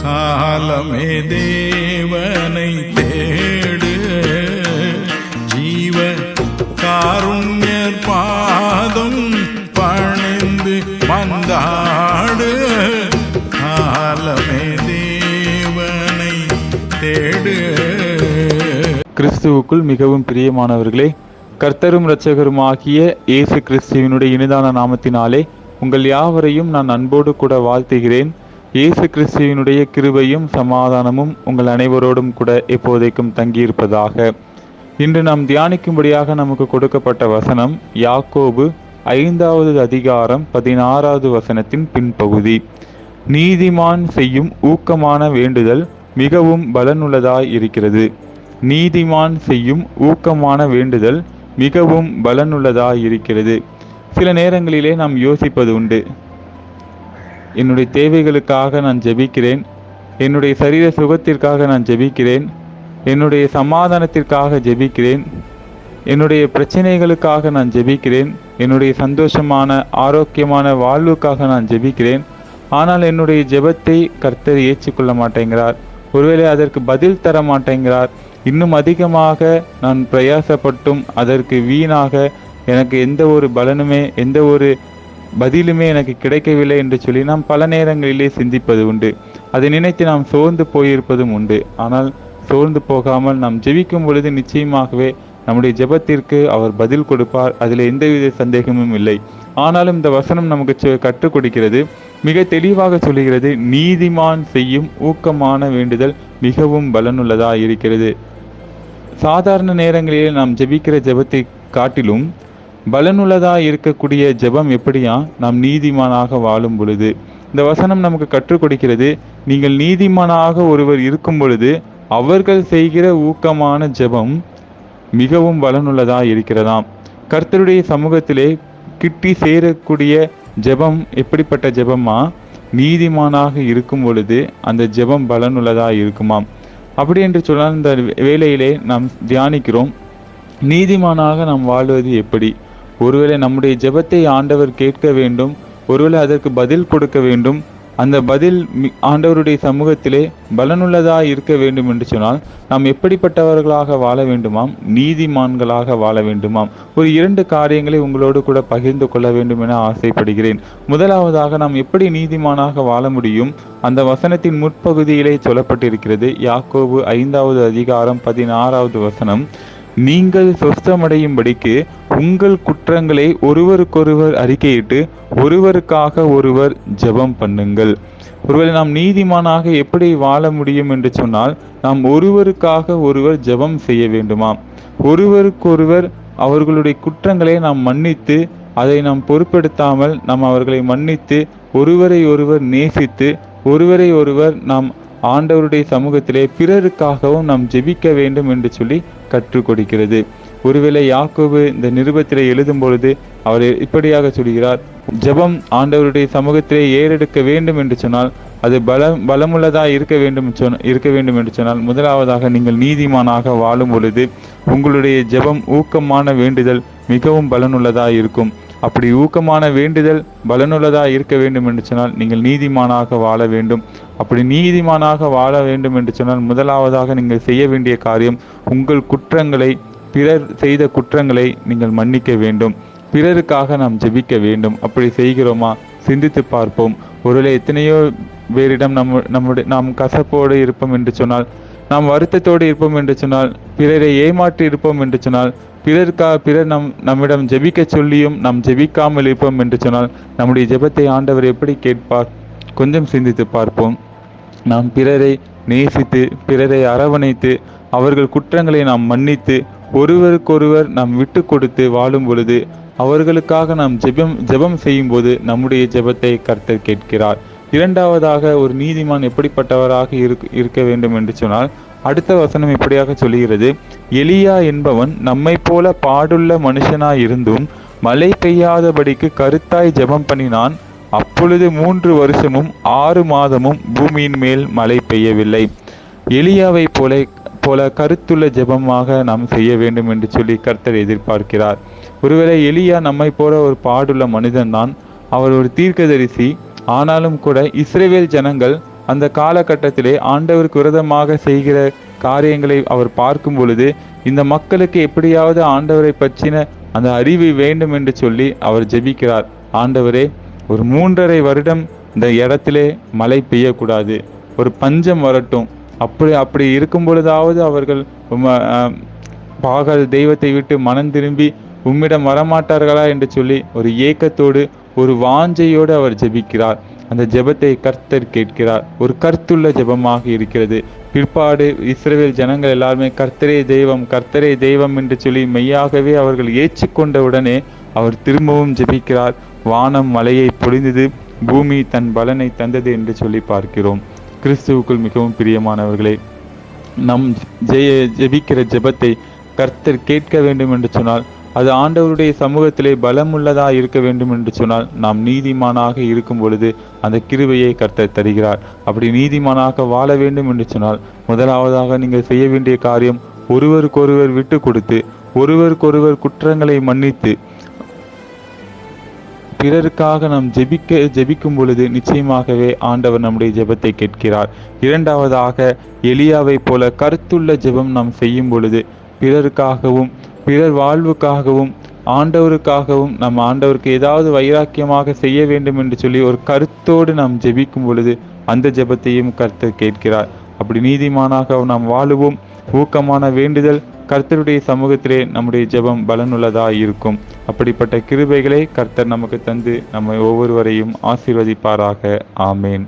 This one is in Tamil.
காலமே தேவனை தேடு, ஜீவ காருண்யர் பாதம் பணிந்து வந்தாடு. காலமே தேவனை தேடு. கிறிஸ்துவுக்குள் மிகவும் பிரியமானவர்களே, கர்த்தரும் இரட்சகருமாகிய இயேசு கிறிஸ்துவினுடைய இனிதான நாமத்தினாலே உங்கள் யாவரையும் நான் அன்போடு கூட வாழ்த்துகிறேன். இயேசு கிறிஸ்துவினுடைய கிருபையும் சமாதானமும் உங்கள் அனைவரோடும் கூட எப்போதைக்கும் தங்கியிருப்பதாக. இன்று நாம் தியானிக்கும்படியாக நமக்கு கொடுக்கப்பட்ட வசனம் யாக்கோபு 5வது அதிகாரம் 16வது வசனத்தின் பின்பகுதி. நீதிமான் செய்யும் ஊக்கமான வேண்டுதல் மிகவும் பலனுள்ளதாய் இருக்கிறது. நீதிமான் செய்யும் ஊக்கமான வேண்டுதல் மிகவும் பலனுள்ளதாய் இருக்கிறது. சில நேரங்களிலே நாம் யோசிப்பது உண்டு, என்னுடைய தேவைகளுக்காக நான் ஜெபிக்கிறேன், என்னுடைய சரீர சுகத்திற்காக நான் ஜெபிக்கிறேன், என்னுடைய சமாதானத்திற்காக ஜெபிக்கிறேன், என்னுடைய பிரச்சனைகளுக்காக நான் ஜெபிக்கிறேன், என்னுடைய சந்தோஷமான ஆரோக்கியமான வாழ்வுக்காக நான் ஜெபிக்கிறேன். ஆனால் என்னுடைய ஜெபத்தை கர்த்தர் ஏற்றுக்கொள்ள மாட்டேங்கிறார். ஒருவேளை அதற்கு பதில் தர மாட்டேங்கிறார். இன்னும் அதிகமாக நான் பிரயாசப்பட்டும் அதற்கு வீணாக எனக்கு எந்த ஒரு பலனுமே எந்த ஒரு பதிலுமே எனக்கு கிடைக்கவில்லை என்று சொல்லி நாம் பல நேரங்களிலே சிந்திப்பது உண்டு. அதை நினைத்து நாம் சோர்ந்து போயிருப்பதும் உண்டு. ஆனால் சோர்ந்து போகாமல் நாம் ஜெபிக்கும் பொழுது நிச்சயமாகவே நம்முடைய ஜெபத்திற்கு அவர் பதில் கொடுப்பார். அதில் எந்தவித சந்தேகமும் இல்லை. ஆனாலும் இந்த வசனம் நமக்கு கற்றுக் கொடுக்கிறது, மிக தெளிவாக சொல்கிறது, நீதிமான் செய்யும் ஊக்கமான வேண்டுதல் மிகவும் பலனுள்ளதாக இருக்கிறது. சாதாரண நேரங்களிலே நாம் ஜெபிக்கிற ஜெபத்தை காட்டிலும் பலனுள்ளதாக இருக்கக்கூடிய ஜெபம் எப்படியா? நாம் நீதிமானாக வாழும் பொழுது. இந்த வசனம் நமக்கு கற்றுக் கொடுக்கிறது, நீங்கள் நீதிமானாக ஒருவர் இருக்கும் பொழுது அவர்கள் செய்கிற ஊக்கமான ஜெபம் மிகவும் பலனுள்ளதாக இருக்கிறதாம். கர்த்தருடைய சமூகத்திலே கிட்டி சேரக்கூடிய ஜெபம் எப்படிப்பட்ட ஜெபமா? நீதிமானாக இருக்கும் பொழுது அந்த ஜெபம் பலனுள்ளதாக இருக்குமாம். அப்படி என்று சொன்னால் இந்த வேளையிலே நாம் தியானிக்கிறோம், நீதிமானாக நாம் வாழ்வது எப்படி? ஒருவேளை நம்முடைய ஜெபத்தை ஆண்டவர் கேட்க வேண்டும், ஒருவேளை அதற்கு பதில் கொடுக்க வேண்டும். அந்த பதில் ஆண்டவருடைய சமூகத்திலே பலனுள்ளதாக இருக்க வேண்டும் என்று சொன்னால் நாம் எப்படிப்பட்டவர்களாக வாழ வேண்டுமாம்? நீதிமான்களாக வாழ வேண்டுமாம். ஒரு 2 காரியங்களை உங்களோடு கூட பகிர்ந்து கொள்ள வேண்டும் என ஆசைப்படுகிறேன். முதலாவதாக, நாம் எப்படி நீதிமானாக வாழ முடியும்? அந்த வசனத்தின் முற்பகுதியிலே சொல்லப்பட்டிருக்கிறது. யாக்கோபு 5வது அதிகாரம் 16வது வசனம், நீங்கள் சொஸ்தமடையும்படிக்கு உங்கள் குற்றங்களை ஒருவருக்கொருவர் அறிக்கையிட்டு ஒருவருக்காக ஒருவர் ஜெபம் பண்ணுங்கள். ஒருவேளை நாம் நீதிமானாக எப்படி வாழ முடியும் என்று சொன்னால் நாம் ஒருவருக்காக ஒருவர் ஜெபம் செய்ய வேண்டுமாம். ஒருவருக்கொருவர் அவர்களுடைய குற்றங்களை நாம் மன்னித்து, அதை நாம் பொறுப்பெடுத்தாமல் நாம் அவர்களை மன்னித்து, ஒருவரை ஒருவர் நேசித்து, ஒருவரை ஒருவர் நாம் ஆண்டவருடைய சமூகத்திலே பிறருக்காகவும் நாம் ஜெபிக்க வேண்டும் என்று சொல்லி கற்றுக் கொடுக்கிறது. ஒருவேளை யாக்கோபு இந்த நிருபத்திலே எழுதும் பொழுது அவர் இப்படியாக சொல்கிறார், ஜெபம் ஆண்டவருடைய சமூகத்திலே ஏறெடுக்க வேண்டும் என்று சொன்னால் அது பலமுள்ளதாக இருக்க வேண்டும் என்று சொன்னால் முதலாவதாக நீங்கள் நீதிமானாக வாழும் பொழுது உங்களுடைய ஜெபம் ஊக்கமான வேண்டுதல் மிகவும் பலனுள்ளதாக இருக்கும். அப்படி ஊக்கமான வேண்டுதல் பலனுள்ளதாக இருக்க வேண்டும் என்று சொன்னால் நீங்கள் நீதிமானாக வாழ வேண்டும். அப்படி நீதிமானாக வாழ வேண்டும் என்று சொன்னால் முதலாவதாக நீங்கள் செய்ய வேண்டிய காரியம், உங்கள் குற்றங்களை, பிறர் செய்த குற்றங்களை நீங்கள் மன்னிக்க வேண்டும். பிறருக்காக நாம் ஜெபிக்க வேண்டும். அப்படி செய்கிறோமா? சிந்தித்து பார்ப்போம். ஒருவேளை எத்தனையோ பேரிடம் நாம் கசப்போடு இருப்போம் என்று சொன்னால், நாம் வருத்தத்தோடு இருப்போம் என்று சொன்னால், பிறரை ஏமாற்றி இருப்போம் என்று சொன்னால், பிறர் நம்மிடம் ஜெபிக்க சொல்லியும் நாம் ஜெபிக்காமல் இருப்போம் என்று சொன்னால் நம்முடைய ஜெபத்தை ஆண்டவர் எப்படி கேட்பார்? கொஞ்சம் சிந்தித்து பார்ப்போம். நாம் பிறரை நேசித்து, பிறரை அரவணைத்து, அவர்கள் குற்றங்களை நாம் மன்னித்து, ஒருவருக்கொருவர் நாம் விட்டு கொடுத்து வாழும் பொழுது, அவர்களுக்காக நாம் ஜெபம் செய்யும் போது நம்முடைய ஜெபத்தை கர்த்தர் கேட்கிறார். இரண்டாவதாக, ஒரு நீதிமான் எப்படிப்பட்டவராக இருக்க வேண்டும் என்று சொன்னால் அடுத்த வசனம் இப்படியாக சொல்லுகிறது, எலியா என்பவன் நம்மை போல பாடுள்ள மனுஷனாயிருந்தும் மழை பெய்யாதபடிக்கு கருத்தாய் ஜெபம் பண்ணினான். அப்பொழுது 3 வருஷமும் 6 மாதமும் பூமியின் மேல் மழை பெய்யவில்லை. எலியாவை போல கருத்துள்ள ஜெபமாக நாம் செய்ய வேண்டும் என்று சொல்லி கர்த்தர் எதிர்பார்க்கிறார். ஒருவேளை எலியா நம்மை போல ஒரு பாடுள்ள மனிதன்தான். அவர் ஒரு தீர்க்கதரிசி. ஆனாலும் கூட இஸ்ரவேல் ஜனங்கள் அந்த காலகட்டத்திலே ஆண்டவருக்கு விரோதமாக செய்கிற காரியங்களை அவர் பார்க்கும் பொழுது இந்த மக்களுக்கு எப்படியாவது ஆண்டவரை பற்றின அந்த அறிவு வேண்டும் என்று சொல்லி அவர் ஜெபிக்கிறார். ஆண்டவரே, ஒரு 3.5 வருடம் இந்த இடத்திலே மழை பெய்யக்கூடாது, ஒரு பஞ்சம் வரட்டும், அப்படி இருக்கும் பொழுதாவது அவர்கள் பாகால் தெய்வத்தை விட்டு மனம் திரும்பி உம்மிடம் வரமாட்டார்களா என்று சொல்லி ஒரு ஏக்கத்தோடு ஒரு வாஞ்சையோடு அவர் ஜெபிக்கிறார். அந்த ஜெபத்தை கர்த்தர் கேட்கிறார். ஒரு கருத்துள்ள ஜெபமாக இருக்கிறது. பிற்பாடு இஸ்ரவேல் ஜனங்கள் எல்லாருமே கர்த்தரே தெய்வம், கர்த்தரே தெய்வம் என்று சொல்லி மெய்யாகவே அவர்கள் ஏற்றுக்கொண்ட உடனே அவர் திரும்பவும் ஜெபிக்கிறார். வானம் மழையை பொழிந்தது, பூமி தன் பலனை தந்தது என்று சொல்லி பார்க்கிறோம். கிறிஸ்துவுக்குள் மிகவும் பிரியமானவர்களே, நம் ஜெபிக்கிற ஜெபத்தை கர்த்தர் கேட்க வேண்டும் என்று சொன்னால், அது ஆண்டவருடைய சமூகத்திலே பலமுள்ளதா இருக்க வேண்டும் என்று சொன்னால், நாம் நீதிமானாக இருக்கும் பொழுது அந்த கிருபையை கர்த்தர் தருகிறார். அப்படி நீதிமானாக வாழ வேண்டும் என்று சொன்னால், முதலாவதாக நீங்கள் செய்ய வேண்டிய காரியம், ஒருவருக்கொருவர் விட்டு கொடுத்து, ஒருவருக்கொருவர் குற்றங்களை மன்னித்து, பிறருக்காக நாம் ஜெபிக்கும் பொழுது நிச்சயமாகவே ஆண்டவர் நம்முடைய ஜெபத்தை கேட்கிறார். இரண்டாவதாக, எலியாவை போல கருத்துள்ள ஜெபம் நாம் செய்யும் பொழுது பிறருக்காகவும் பிறர் வாழ்வுக்காகவும் ஆண்டவருக்காகவும் நம் ஆண்டவருக்கு ஏதாவது வைராக்கியமாக செய்ய வேண்டும் என்று சொல்லி ஒரு கருத்தோடு நாம் ஜெபிக்கும் பொழுது அந்த ஜெபத்தையும் கர்த்தர் கேட்கிறார். அப்படி நீதிமானாக நாம் வாழுவோம். ஊக்கமான வேண்டுதல் கர்த்தருடைய சமூகத்திலே நம்முடைய ஜெபம் பலனுள்ளதாக இருக்கும். அப்படிப்பட்ட கிருபைகளை கர்த்தர் நமக்கு தந்து நம்மை ஒவ்வொருவரையும் ஆசீர்வதிப்பாராக. ஆமேன்.